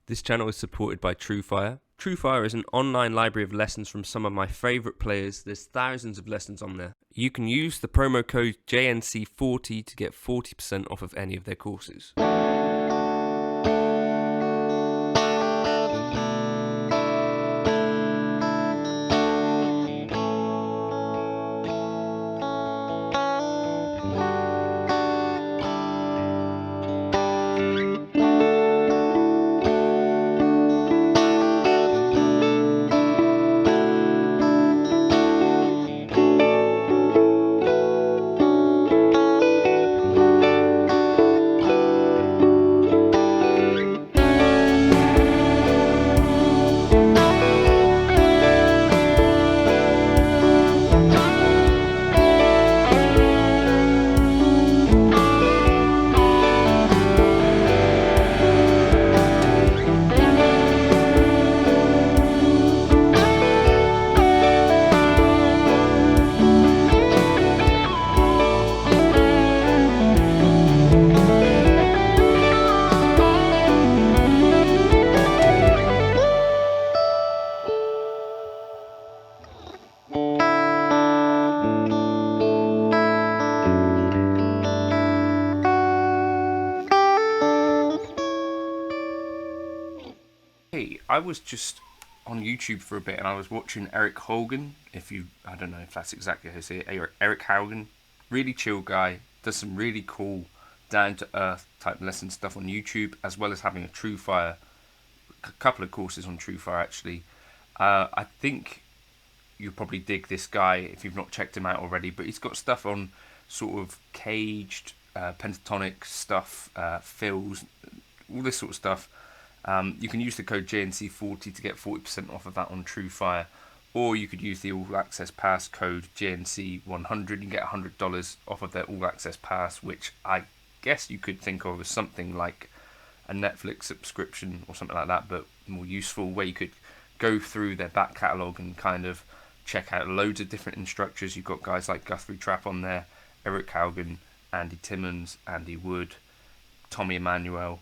This channel is supported by TrueFire. TrueFire is an online library of lessons from some of my favourite players. There's thousands of lessons on there. You can use the promo code JNC40 to get 40% off of any of their courses. Hey, I was just on YouTube for a bit and I was watching Eric Hogan. I don't know if that's exactly how you say it. Eric Hogan, really chill guy, does some really cool down to earth type lesson stuff on YouTube, as well as having a TrueFire, a couple of courses on TrueFire actually. I think you'll probably dig this guy if you've not checked him out already, but he's got stuff on sort of caged, pentatonic stuff, fills, all this sort of stuff. You can use the code JNC40 to get 40% off of that on TrueFire, or you could use the All Access Pass code JNC100 and get $100 off of their All Access Pass, which I guess you could think of as something like a Netflix subscription or something like that, but more useful, where you could go through their back catalogue and kind of check out loads of different instructors. You've got guys like Guthrie Trapp on there, Eric Haugen, Andy Timmons, Andy Wood, Tommy Emmanuel,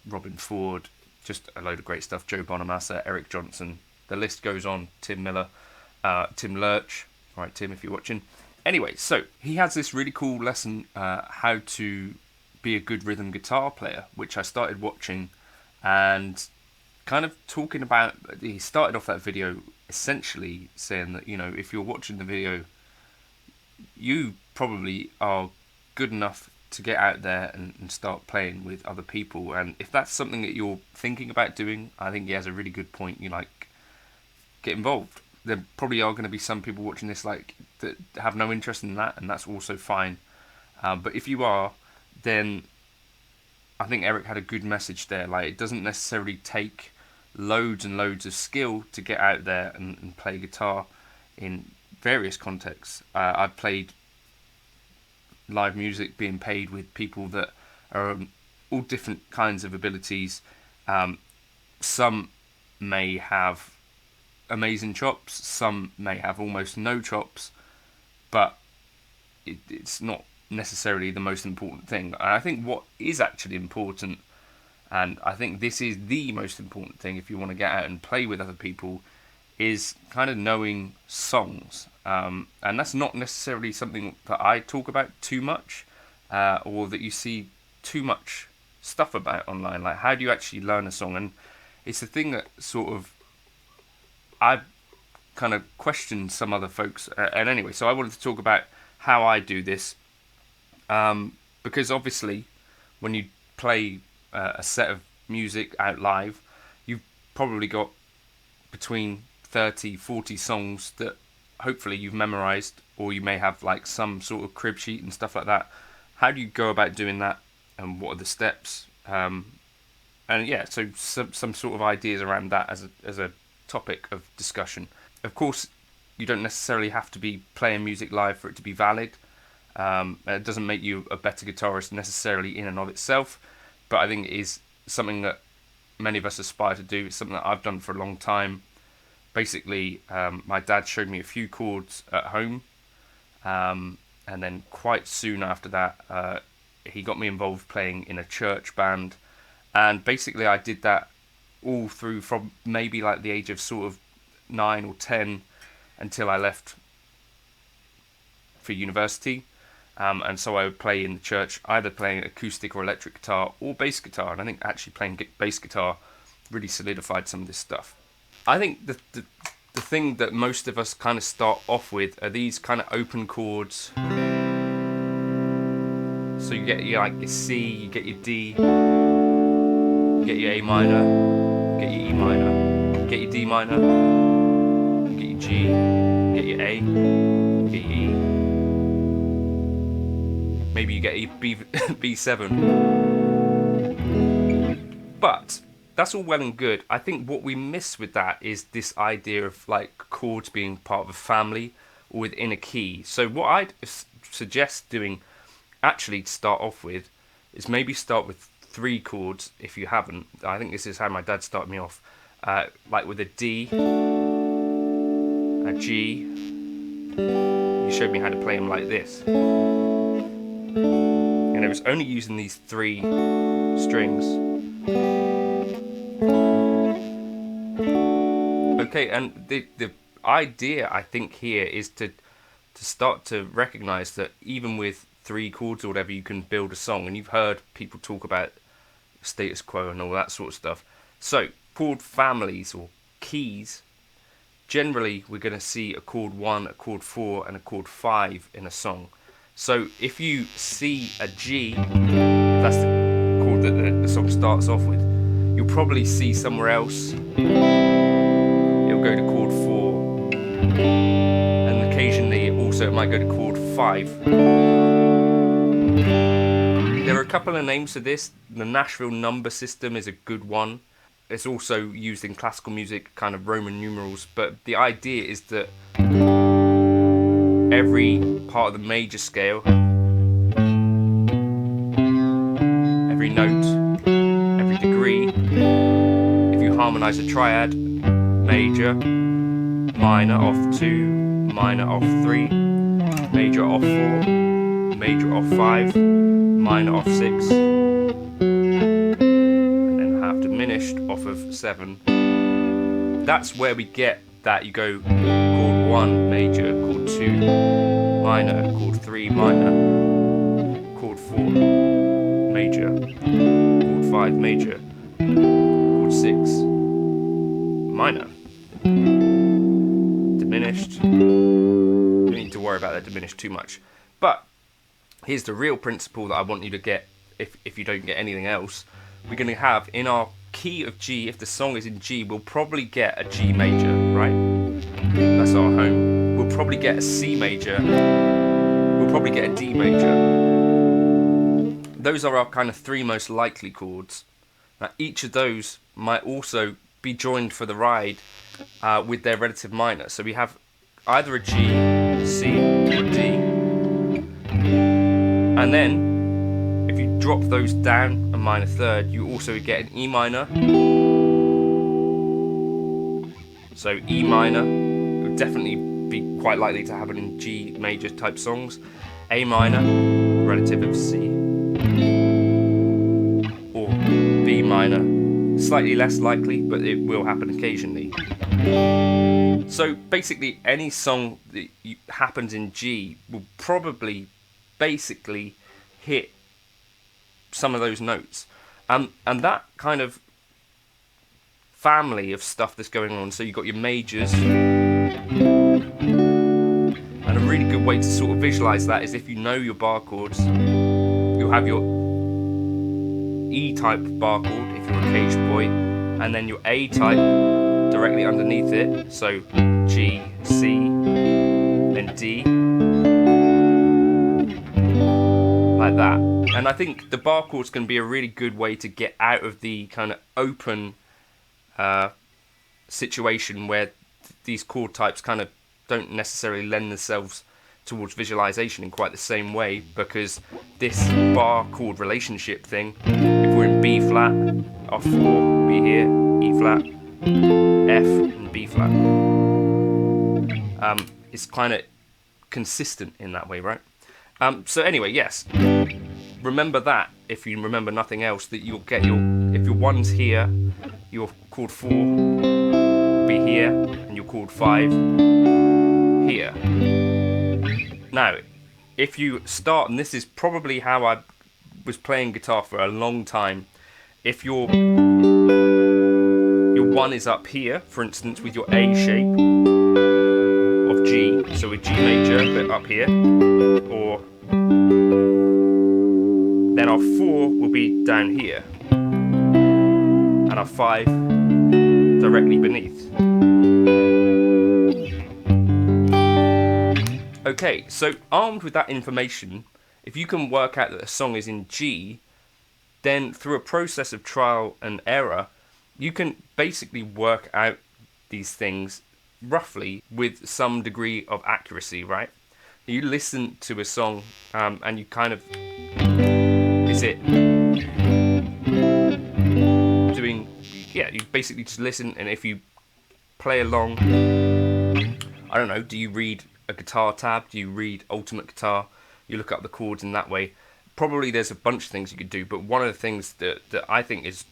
Robin Ford, just a load of great stuff. Joe Bonamassa, Eric Johnson, the list goes on. Tim Miller, Tim Lurch. All right, Tim, if you're watching. Anyway, so he has this really cool lesson, how to be a good rhythm guitar player, which I started watching and kind of talking about. He started off that video essentially saying that, if you're watching the video, you probably are good enough to get out there and start playing with other people. And if that's something that you're thinking about doing, I think he has a really good point. Get involved. There probably are going to be some people watching this that have no interest in that, and that's also fine. But if you are, then I think Eric had a good message there. It doesn't necessarily take loads and loads of skill to get out there and play guitar in various contexts. I've played live music being paid with people that are all different kinds of abilities. Some may have amazing chops, some may have almost no chops, but it's not necessarily the most important thing. And I think what is actually important, and I think this is the most important thing if you want to get out and play with other people, is kind of knowing songs. And that's not necessarily something that I talk about too much, or that you see too much stuff about online. How do you actually learn a song? And it's the thing that sort of I kind of questioned some other folks. And anyway, so I wanted to talk about how I do this, because obviously when you play a set of music out live, you've probably got between 30, 40 songs that hopefully you've memorized, or you may have some sort of crib sheet and stuff like that. How do you go about doing that, and what are the steps? And yeah, so some sort of ideas around that as a topic of discussion. Of course, you don't necessarily have to be playing music live for it to be valid. It doesn't make you a better guitarist necessarily in and of itself, but I think it is something that many of us aspire to do. It's something that I've done for a long time. Basically, my dad showed me a few chords at home, and then quite soon after that, he got me involved playing in a church band, and basically I did that all through from maybe like the age of sort of 9 or 10 until I left for university. And so I would play in the church, either playing acoustic or electric guitar or bass guitar. And I think actually playing bass guitar really solidified some of this stuff. I think the thing that most of us kind of start off with are these kind of open chords. So you get your C, you get your D, you get your A minor, you get your E minor, you get your D minor, you get your G, you get your A, you get your E. Maybe you get a B7. But that's all well and good. I think what we miss with that is this idea of like chords being part of a family or within a key. So what I'd suggest doing actually to start off with is maybe start with 3 chords if you haven't. I think this is how my dad started me off. Like with a D, a G. He showed me how to play them like this. And it was only using these 3 strings. Okay, and the idea I think here is to start to recognize that even with 3 chords or whatever, you can build a song. And you've heard people talk about status quo and all that sort of stuff. So chord families or keys, generally we're going to see a chord 1, a chord 4 and a chord 5 in a song. So if you see a G, if that's the chord that the song starts off with, you'll probably see somewhere else it'll go to chord 4, and occasionally also it might go to chord 5. There are a couple of names for this. The Nashville number system is a good one. It's also used in classical music, kind of Roman numerals, but the idea is that every part of the major scale, every note, every degree, if you harmonize a triad, major, minor off 2, minor off 3, major off 4, major off 5, minor off 6, and then half diminished off of 7. That's where we get that. You go chord 1 major, chord 2 minor, chord 3 minor, chord 4 major, chord 5 major, chord 6 minor, diminished. You don't need to worry about that diminished too much. But here's the real principle that I want you to get if you don't get anything else. We're going to have in our key of G, if the song is in G, we'll probably get a G major, right? That's our home. We'll probably get a C major. We'll probably get a D major. Those are our kind of 3 most likely chords. Now each of those might also be joined for the ride with their relative minor. So we have either a G, C, or D. And then if you drop those down a minor third, you also get an E minor. So E minor would definitely be quite likely to happen in G major type songs. A minor, relative of C. Or B minor, slightly less likely, but it will happen occasionally. So basically any song that happens in G will probably basically hit some of those notes, and that kind of family of stuff that's going on. So you've got your majors, and a really good way to sort of visualize that is if you know your bar chords, you'll have your E type bar chord if you're a caged boy, and then your A type directly underneath it, so G, C, then D, like that. And I think the bar chords can be a really good way to get out of the kind of open situation where these chord types kind of don't necessarily lend themselves towards visualization in quite the same way, because this bar chord relationship thing, if we're in B flat, our 4 will be here, E flat, F and B flat. It's kind of consistent in that way, right? So anyway, yes, remember that, if you remember nothing else, that you'll get your 1. If your 1's here, your chord 4 will be here, and your chord 5 here. Now, if you start, and this is probably how I was playing guitar for a long time, if your 1 is up here, for instance, with your A shape of G, so a G major, but up here, or then our 4 will be down here, and our 5 directly beneath. Okay, so armed with that information, if you can work out that a song is in G, then through a process of trial and error, you can basically work out these things roughly with some degree of accuracy, right? You listen to a song and you kind of, is it doing, yeah, you basically just listen, and if you play along, I don't know, do you read a guitar tab? Do you read Ultimate Guitar? You look up the chords in that way. Probably there's a bunch of things you could do, but one of the things that I think is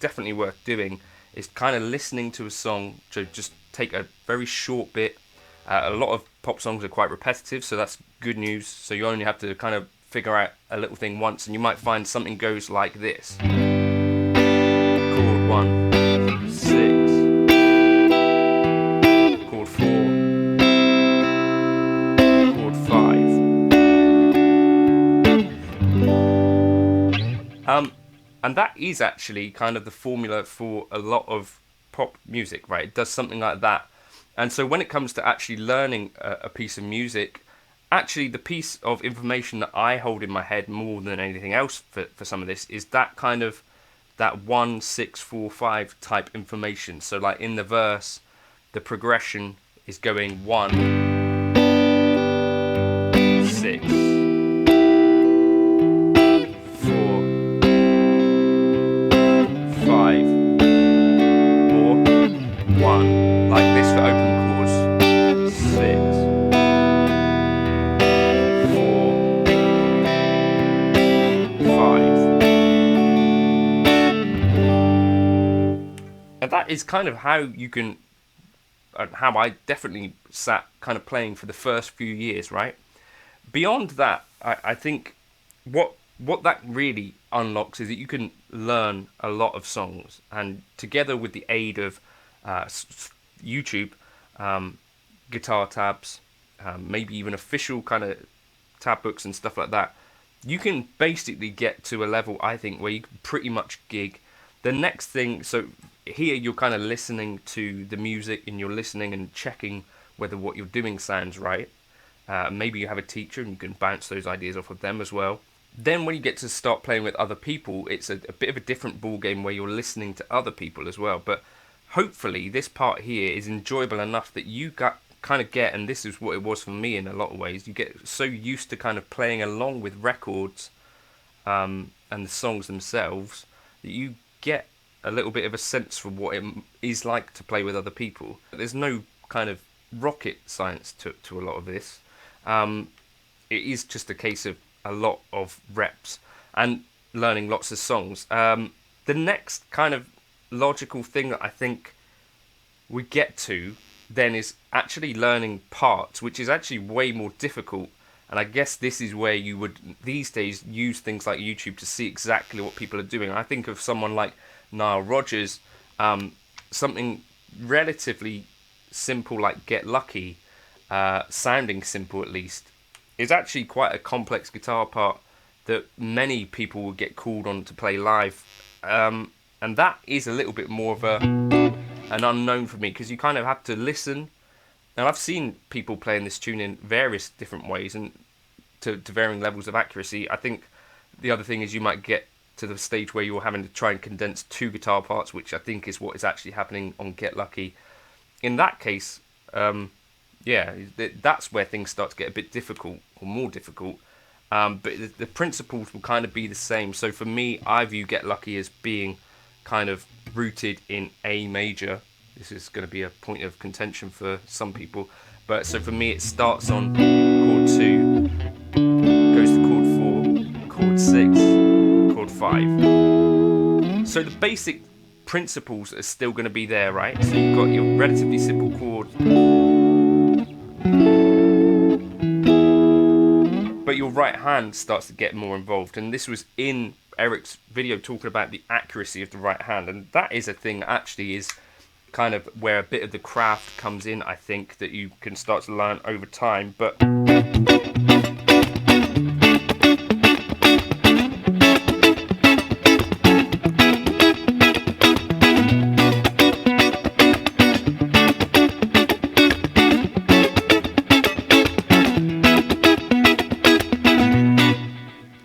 definitely worth doing is kind of listening to a song, to just take a very short bit. A lot of pop songs are quite repetitive, so that's good news. So you only have to kind of figure out a little thing once, and you might find something goes like this. Chord 1, 6, chord 4, chord 5. And that is actually kind of the formula for a lot of pop music, right? It does something like that. And so when it comes to actually learning a piece of music, actually the piece of information that I hold in my head more than anything else for some of this is that kind of that 1, 6, 4, 5 type information. So like in the verse, the progression is going 1, 6, 4, 5, or 1, like this for open chords, 6, 4, 5. And that is kind of how you can, how I definitely sat kind of playing for the first few years, right? Beyond that, I think what that really unlocks is that you can learn a lot of songs, and together with the aid of YouTube, guitar tabs, maybe even official kind of tab books and stuff like that, you can basically get to a level, I think, where you can pretty much gig. The next thing, so here you're kind of listening to the music, and you're listening and checking whether what you're doing sounds right. Maybe you have a teacher and you can bounce those ideas off of them as well. Then when you get to start playing with other people, it's a bit of a different ball game where you're listening to other people as well. But hopefully this part here is enjoyable enough that you kind of get, and this is what it was for me in a lot of ways, you get so used to kind of playing along with records and the songs themselves that you get a little bit of a sense for what it is like to play with other people. There's no kind of rocket science to a lot of this. It is just a case of a lot of reps and learning lots of songs. The next kind of logical thing that I think we get to then is actually learning parts, which is actually way more difficult. And I guess this is where you would these days use things like YouTube to see exactly what people are doing. I think of someone like Nile Rodgers, something relatively simple like Get Lucky, sounding simple at least, is actually quite a complex guitar part that many people will get called on to play live. And that is a little bit more of an unknown for me, because you kind of have to listen. And I've seen people playing this tune in various different ways and to varying levels of accuracy. I think the other thing is you might get to the stage where you're having to try and condense 2 guitar parts, which I think is what is actually happening on Get Lucky. In that case, that's where things start to get a bit difficult, or more difficult. But the principles will kind of be the same. So for me, I view Get Lucky as being kind of rooted in A major. This is going to be a point of contention for some people. But so for me, it starts on chord 2, goes to chord 4, chord 6, chord 5. So the basic principles are still going to be there, right? So you've got your relatively simple chord, but your right hand starts to get more involved. And this was in Eric's video talking about the accuracy of the right hand, and that is a thing that actually is kind of where a bit of the craft comes in, I think, that you can start to learn over time. But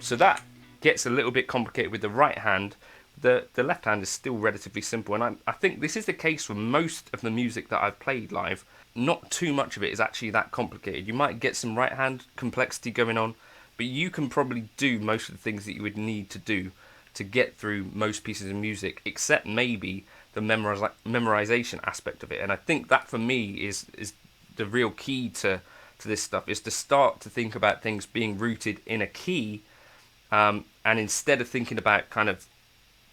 so that gets a little bit complicated with the right hand. The left hand is still relatively simple, and I think this is the case for most of the music that I've played live. Not too much of it is actually that complicated. You might get some right hand complexity going on, but you can probably do most of the things that you would need to do to get through most pieces of music, except maybe the memorization aspect of it. And I think that for me is the real key to this stuff, is to start to think about things being rooted in a key, and instead of thinking about kind of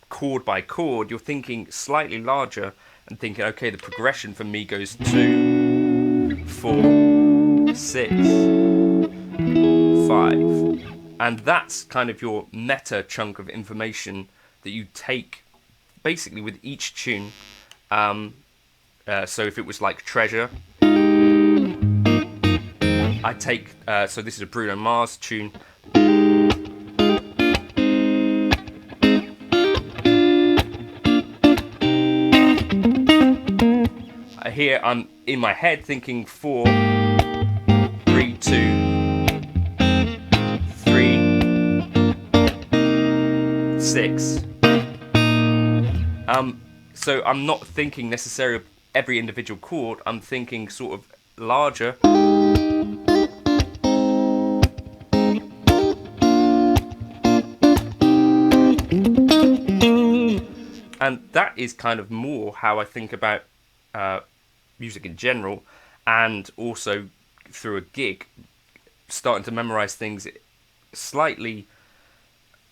chord by chord, you're thinking slightly larger and thinking, okay, the progression for me goes 2, 4, 6, 5, and that's kind of your meta chunk of information that you take basically with each tune. So if it was like Treasure, I take so this is a Bruno Mars tune. Here I'm in my head thinking 4, 3, 2, 3, 6. So I'm not thinking necessarily of every individual chord. I'm thinking sort of larger. And that is kind of more how I think about music in general, and also through a gig, starting to memorize things slightly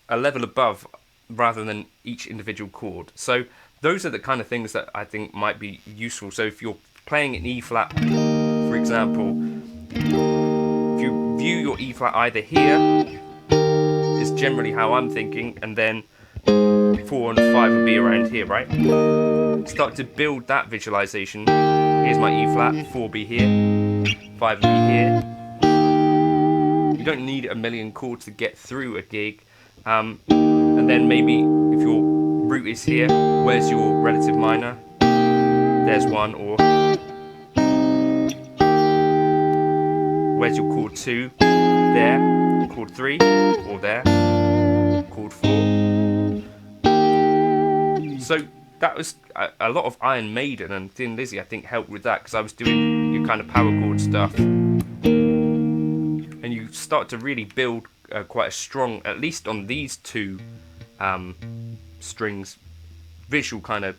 a level above rather than each individual chord. So those are the kind of things that I think might be useful. So if you're playing an E flat, for example, if you view your E flat either here, is generally how I'm thinking, and then 4 and 5 would be around here, right? Start to build that visualization. Here's my E flat, 4 be here, 5 be here. You don't need a million chords to get through a gig. And then maybe if your root is here, where's your relative minor? There's 1. Or where's your chord 2? There. Chord 3, or there. Chord 4. So that was a lot of Iron Maiden, and Thin Lizzy I think helped with that, because I was doing your kind of power chord stuff, and you start to really build quite a strong, at least on these two strings, visual kind of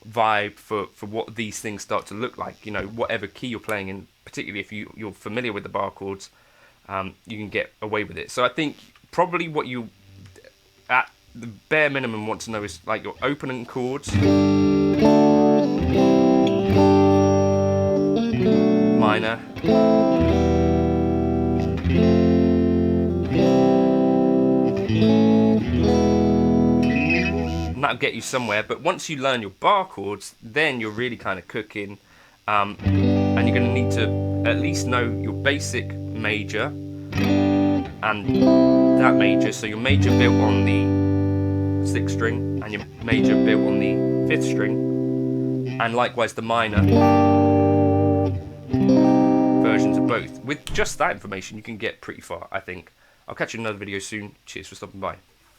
vibe for what these things start to look like. You know, whatever key you're playing in, particularly if you're familiar with the bar chords, you can get away with it. So I think probably what you at the bare minimum want to know is like your opening chords, minor, and that'll get you somewhere. But once you learn your bar chords, then you're really kind of cooking, and you're going to need to at least know your basic major and that major. So your major built on the 6th string and your major built on the 5th string, and likewise the minor versions of both. With just that information you can get pretty far, I think. I'll catch you in another video soon. Cheers for stopping by.